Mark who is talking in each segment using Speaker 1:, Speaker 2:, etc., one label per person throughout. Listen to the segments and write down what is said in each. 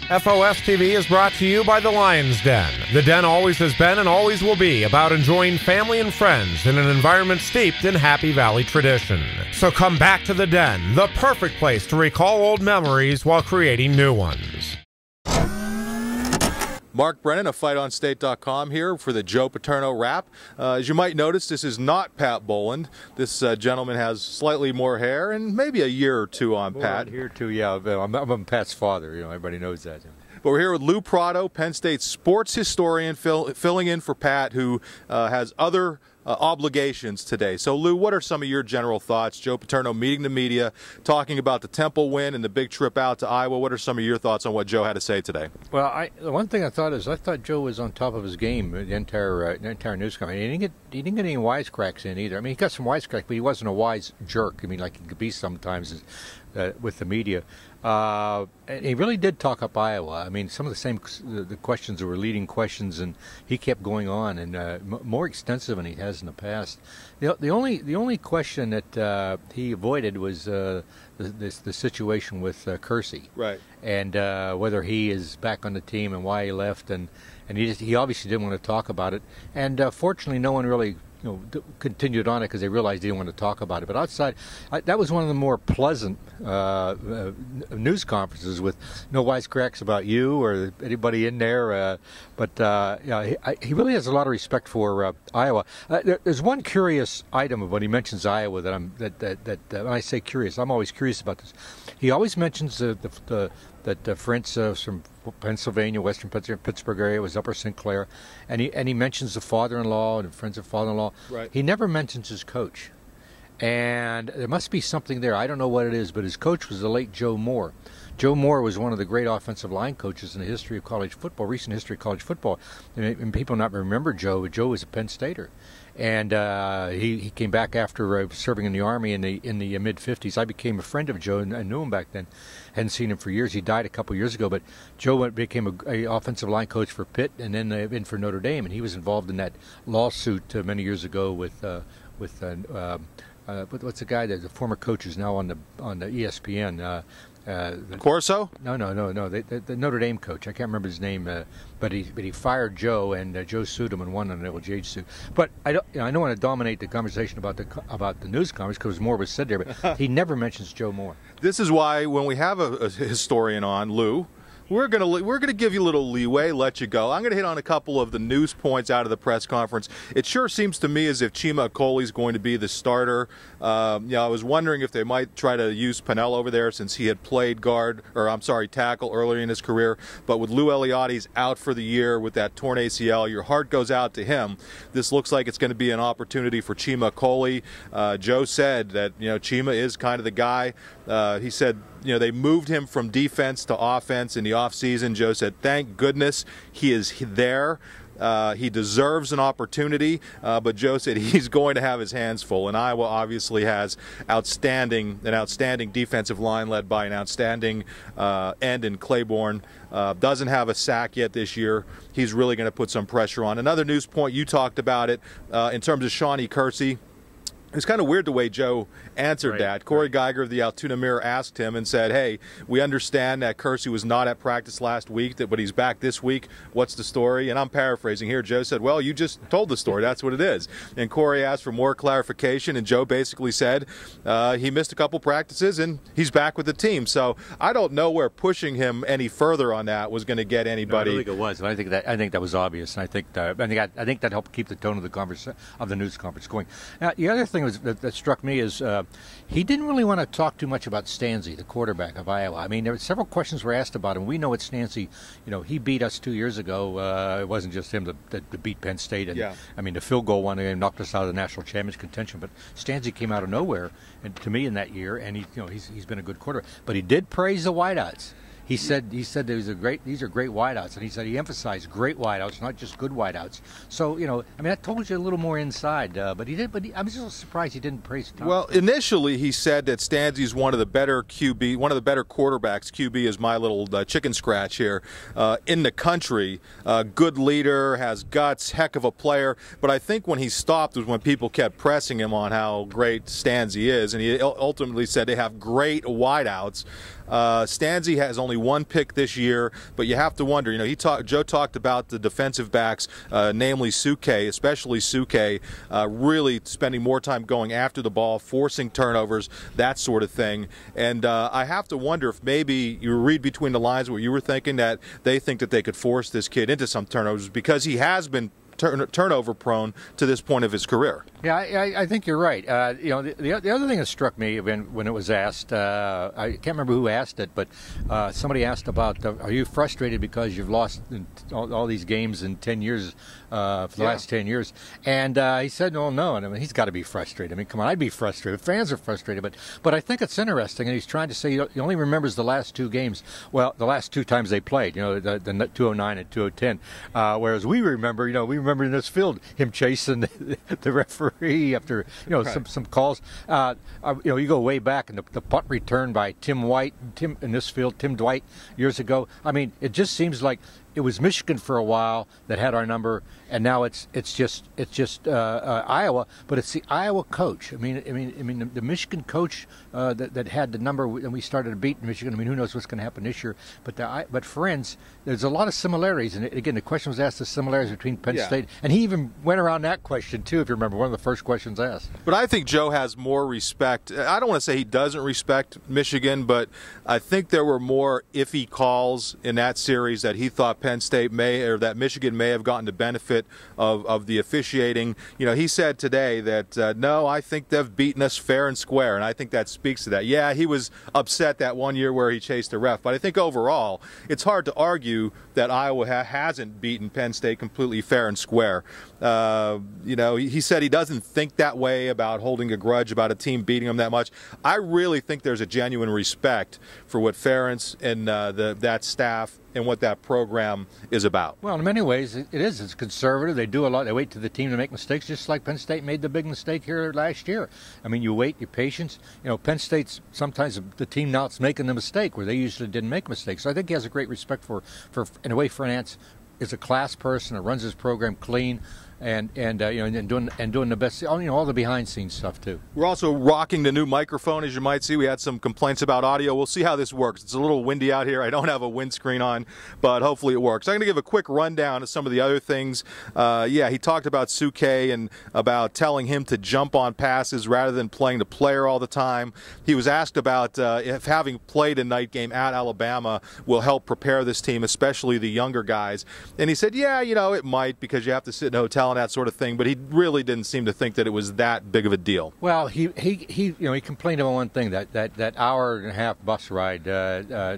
Speaker 1: FOS TV is brought to you by the Lion's Den. The Den always has been and always will be about enjoying family and friends in an environment steeped in Happy Valley tradition. So come back to the Den, the perfect place to recall old memories while creating new ones.
Speaker 2: Mark Brennan of FightOnState.com here for the Joe Paterno wrap. As you might notice, this is not Pat Boland. This gentleman has slightly more hair and maybe a year or two on Pat.
Speaker 3: Here too, yeah. I'm Pat's father. You know, everybody knows that.
Speaker 2: But we're here with Lou Prato, Penn State sports historian, filling in for Pat, who has other obligations today. So, Lou, what are some of your general thoughts? Joe Paterno meeting the media, talking about the Temple win and the big trip out to Iowa. What are some of your thoughts on what Joe had to say today?
Speaker 3: Well, the one thing I thought Joe was on top of his game the entire news conference. He didn't get any wisecracks in either. I mean, he got some wisecracks, but he wasn't a wise jerk. I mean, like he could be sometimes with the media. And he really did talk up Iowa. I mean, some of the questions were leading questions, and he kept going on and more extensive than he has in the past. The only question that he avoided was the situation with Kersey,
Speaker 2: right?
Speaker 3: And whether he is back on the team and why he left, and he obviously didn't want to talk about it. And fortunately, no one really continued on it because they realized they didn't want to talk about it. But outside, that was one of the more pleasant news conferences with no wisecracks about you or anybody in there. He really has a lot of respect for Iowa. There's one curious item of when he mentions Iowa that when I say curious, I'm always curious about this. He always mentions that Friends from Pennsylvania, Western Pennsylvania, Pittsburgh area was Upper St. Clair, and he mentions the father-in-law and friends of father-in-law.
Speaker 2: Right.
Speaker 3: He never mentions his coach, and there must be something there. I don't know what it is, but his coach was the late Joe Moore. Joe Moore was one of the great offensive line coaches in the history of college football, recent history of college football. And people not remember Joe, but Joe was a Penn Stater. And he came back after serving in the Army in the mid-'50s. I became a friend of Joe, and I knew him back then. Hadn't seen him for years. He died a couple years ago, but Joe became a offensive line coach for Pitt and then in for Notre Dame. And he was involved in that lawsuit many years ago with what's the guy, the former coach who's now on the ESPN.
Speaker 2: Corso?
Speaker 3: No. The Notre Dame coach. I can't remember his name, but he fired Joe, and Joe sued him and won an LGH suit. But I don't want to dominate the conversation about the news conference because more was said there. But he never mentions Joe Moore.
Speaker 2: This is why when we have a historian on, Lou, we're gonna give you a little leeway, let you go. I'm gonna hit on a couple of the news points out of the press conference. It sure seems to me as if Chima Okoli's going to be the starter. I was wondering if they might try to use Pennell over there since he had played tackle earlier in his career. But with Lou Eliotti's out for the year with that torn ACL, your heart goes out to him. This looks like it's going to be an opportunity for Chima Okoli. Joe said that Chima is kind of the guy. He said they moved him from defense to offense in the offseason. Joe said, thank goodness he is there. He deserves an opportunity, but Joe said he's going to have his hands full. And Iowa obviously has an outstanding defensive line led by an outstanding end in Claiborne. Doesn't have a sack yet this year. He's really going to put some pressure on. Another news point, you talked about it, in terms of Shawnee Kersey. It's kind of weird the way Joe answered that. Corey Geiger of the Altoona Mirror asked him and said, hey, we understand that Kersey was not at practice last week, but he's back this week. What's the story? And I'm paraphrasing here. Joe said, well, you just told the story. That's what it is. And Corey asked for more clarification, and Joe basically said he missed a couple practices and he's back with the team. So I don't know where pushing him any further on that was going to get anybody.
Speaker 3: No, I don't think it was. I think that was obvious, and I think that helped keep the tone of the news conference going. Now, the other thing that struck me is he didn't really want to talk too much about Stanzi, the quarterback of Iowa. I mean, there were several questions were asked about him. We know what Stanzi, he beat us 2 years ago. It wasn't just him that beat Penn State. And, I mean, the field goal one game knocked us out of the national championship contention. But Stanzi came out of nowhere, and to me in that year, and he's been a good quarterback. But he did praise the wideouts. He said these are great wideouts, and he said he emphasized great wideouts, not just good wideouts. So that told you a little more inside. But I'm just surprised he didn't praise Tom.
Speaker 2: Well, initially he said that Stanzi's one of the better quarterbacks. QB is my little chicken scratch here in the country. Good leader, has guts, heck of a player. But I think when he stopped was when people kept pressing him on how great Stanzi is, and he ultimately said they have great wideouts. Stanzi has only one pick this year, but you have to wonder. Joe talked about the defensive backs, namely Suke, especially Suke, really spending more time going after the ball, forcing turnovers, that sort of thing. And I have to wonder if maybe you read between the lines what you were thinking, that they think that they could force this kid into some turnovers because he has been turnover prone to this point of his career.
Speaker 3: Yeah, I think you're right. The other thing that struck me when it was asked, I can't remember who asked it, but somebody asked about, are you frustrated because you've lost all these games in 10 years, for the last 10 years? And he said, no. And I mean, he's got to be frustrated. I mean, come on, I'd be frustrated. Fans are frustrated. But I think it's interesting, and he's trying to say he only remembers the last two games. Well, the last two times they played, the 2009 and 2010. Whereas we remember in this field him chasing the referee after some calls. You go way back, and the punt return by Tim Dwight years ago. I mean, it just seems like it was Michigan for a while that had our number, and now it's just Iowa, but it's the Iowa coach. I mean the Michigan coach that had the number, and we started to beat Michigan. I mean, who knows what's going to happen this year? But friends, there's a lot of similarities, and again, the question was asked the similarities between Penn State, and he even went around that question too, if you remember, one of the first questions asked.
Speaker 2: But I think Joe has more respect. I don't want to say he doesn't respect Michigan, but I think there were more iffy calls in that series that he thought Penn State that Michigan may have gotten the benefit of the officiating. He said today that, no, I think they've beaten us fair and square, and I think that speaks to that. Yeah, he was upset that one year where he chased the ref, but I think overall it's hard to argue that Iowa hasn't beaten Penn State completely fair and square. He said he doesn't think that way about holding a grudge about a team beating him that much. I really think there's a genuine respect for what Ferentz and that staff and what that program is about.
Speaker 3: Well, in many ways, it is. It's conservative. They do a lot. They wait to the team to make mistakes, just like Penn State made the big mistake here last year. I mean, you wait, your patience. Penn State's sometimes the team now it's making the mistake where they usually didn't make mistakes. So I think he has a great respect for in a way, Ferentz is a class person that runs his program clean. And doing the best, all the behind scenes stuff too.
Speaker 2: We're also rocking the new microphone, as you might see. We had some complaints about audio. We'll see how this works. It's a little windy out here. I don't have a windscreen on, but hopefully it works. I'm going to give a quick rundown of some of the other things. He talked about Suke and about telling him to jump on passes rather than playing the player all the time. He was asked about if having played a night game at Alabama will help prepare this team, especially the younger guys. And he said, it might, because you have to sit in a hotel and that sort of thing, but he really didn't seem to think that it was that big of a deal.
Speaker 3: Well, he complained about one thing, that hour and a half bus ride,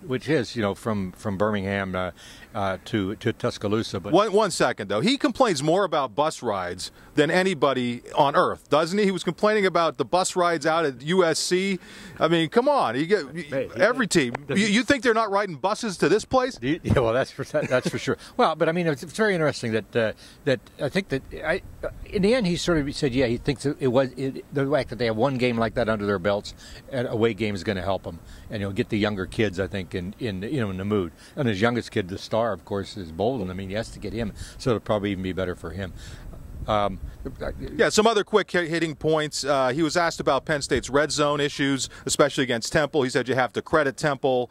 Speaker 3: which is from Birmingham to Tuscaloosa. But
Speaker 2: one second though, he complains more about bus rides than anybody on earth, doesn't he? He was complaining about the bus rides out at USC. I mean, come on, every team. You think they're not riding buses to this place?
Speaker 3: Yeah, well, that's for sure. Well, but I mean, it's very interesting that I think that in the end he sort of said, he thinks the fact that they have one game like that under their belts, an away game is going to help them, and get the younger kids, I think, in the mood. And his youngest kid, the star, of course, is Bolden. I mean, he has to get him, so it'll probably even be better for him.
Speaker 2: Some other quick hitting points. He was asked about Penn State's red zone issues, especially against Temple. He said you have to credit Temple.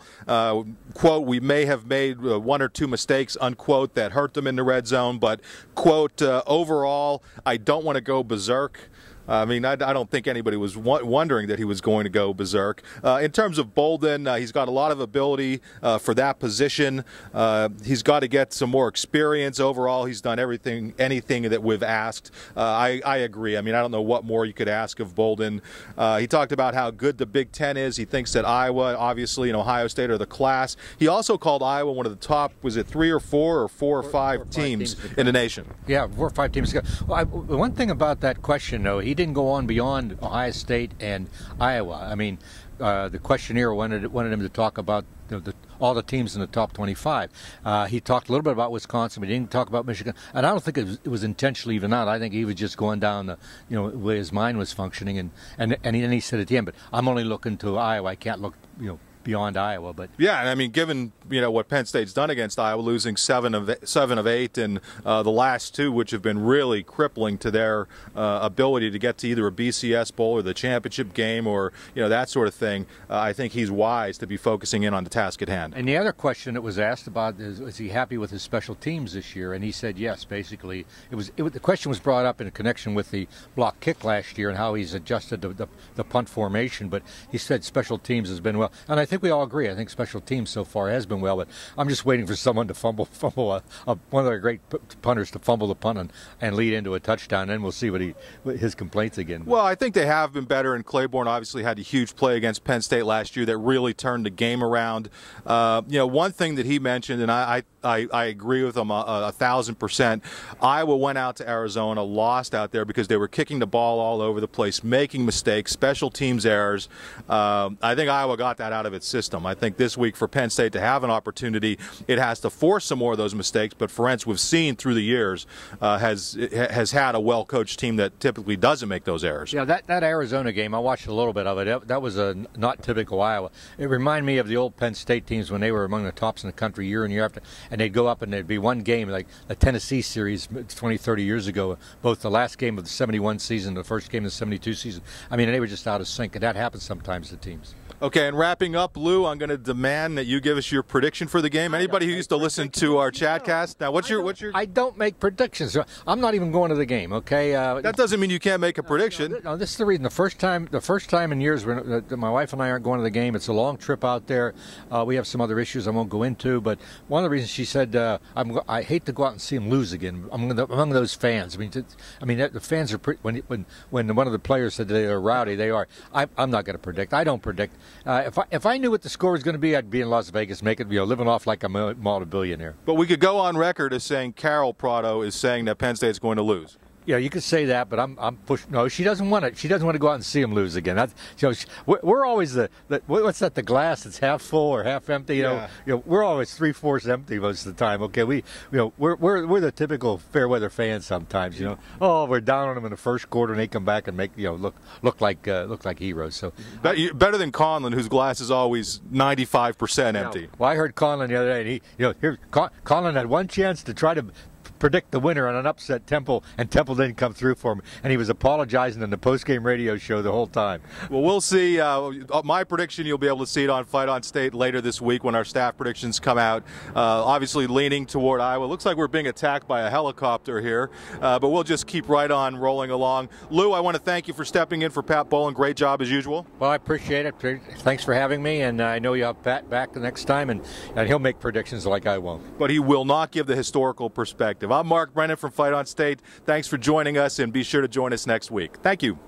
Speaker 2: Quote, we may have made one or two mistakes, unquote, that hurt them in the red zone, but, quote, overall, I don't want to go berserk. I mean, I don't think anybody was wondering that he was going to go berserk. In terms of Bolden, he's got a lot of ability for that position. He's got to get some more experience. Overall, he's done anything that we've asked. I agree. I mean, I don't know what more you could ask of Bolden. He talked about how good the Big Ten is. He thinks that Iowa, obviously, and Ohio State are the class. He also called Iowa one of the top, was it four or five teams in the nation?
Speaker 3: Yeah, 4 or 5 teams. Well, one thing about that question, though, he didn't go on beyond Ohio State and Iowa. I mean, the questionnaire wanted him to talk about all the teams in the top 25. He talked a little bit about Wisconsin, but he didn't talk about Michigan. And I don't think it was intentionally even out. I think he was just going down the way his mind was functioning. And then he said at the end, but I'm only looking to Iowa. I can't look beyond Iowa. But
Speaker 2: yeah, I mean, given what Penn State's done against Iowa, losing 7 of 8 in the last 2, which have been really crippling to their ability to get to either a BCS bowl or the championship game or that sort of thing, I think he's wise to be focusing in on the task at hand.
Speaker 3: And the other question that was asked about is he happy with his special teams this year? And he said yes. Basically, the question was brought up in connection with the block kick last year and how he's adjusted the punt formation. But he said special teams has been well, and I think we all agree. I think special teams so far has been well. But I'm just waiting for someone to fumble one of their great punters to fumble the punt and lead into a touchdown. And we'll see what his complaints again.
Speaker 2: Well, I think they have been better, and Claiborne obviously had a huge play against Penn State last year that really turned the game around. One thing that he mentioned, and I agree with him 1,000%. Iowa went out to Arizona, lost out there because they were kicking the ball all over the place, making mistakes, special teams errors. I think Iowa got that out of its system. I think this week for Penn State to have an opportunity, it has to force some more of those mistakes. But Ferentz, we've seen through the years, has had a well-coached team that typically doesn't make those errors.
Speaker 3: Yeah, that Arizona game, I watched a little bit of it. That was a not typical Iowa. It reminded me of the old Penn State teams when they were among the tops in the country year and year after, and they'd go up and there'd be one game like the Tennessee series 20, 30 years ago, both the last game of the 71 season, the first game of the 72 season. I mean, they were just out of sync, and that happens sometimes to teams.
Speaker 2: Okay, and wrapping up, Lou, I'm going to demand that you give us your prediction for the game. Anybody who used to listen to our chatcast, now what's your?
Speaker 3: I don't make predictions. I'm not even going to the game. Okay.
Speaker 2: That doesn't mean you can't make a prediction.
Speaker 3: No, this is the reason. The first time in years when my wife and I aren't going to the game. It's a long trip out there. We have some other issues I won't go into. But one of the reasons she said I hate to go out and see them lose again. I'm among those fans. I mean, the fans are when one of the players said they are rowdy, they are. I'm not going to predict. I don't predict. If I knew what the score was going to be, I'd be in Las Vegas, living off like a multi-billionaire.
Speaker 2: But we could go on record as saying Carol Prato is saying that Penn State's going to lose.
Speaker 3: Yeah, you could say that, but I'm pushing. No, she doesn't want it. She doesn't want to go out and see them lose again. We're always what's that? The glass that's half full or half empty. We're always 3/4 empty most of the time. Okay, we're the typical fair weather fans sometimes. Oh, we're down on them in the first quarter and they come back and make look like heroes. So
Speaker 2: better than Conlon, whose glass is always 95% empty.
Speaker 3: Well, I heard Conlon the other day. And Conlon had one chance to try to predict the winner on an upset Temple, and Temple didn't come through for him, and he was apologizing in the post-game radio show the whole time.
Speaker 2: Well, we'll see. My prediction, you'll be able to see it on Fight on State later this week when our staff predictions come out. Obviously leaning toward Iowa. Looks like we're being attacked by a helicopter here, but we'll just keep right on rolling along. Lou, I want to thank you for stepping in for Pat Bolin. Great job as usual.
Speaker 3: Well, I appreciate it. Thanks for having me, and I know you'll have Pat back the next time, and he'll make predictions like I won't.
Speaker 2: But he will not give the historical perspective. I'm Mark Brennan from Fight on State. Thanks for joining us, and be sure to join us next week. Thank you.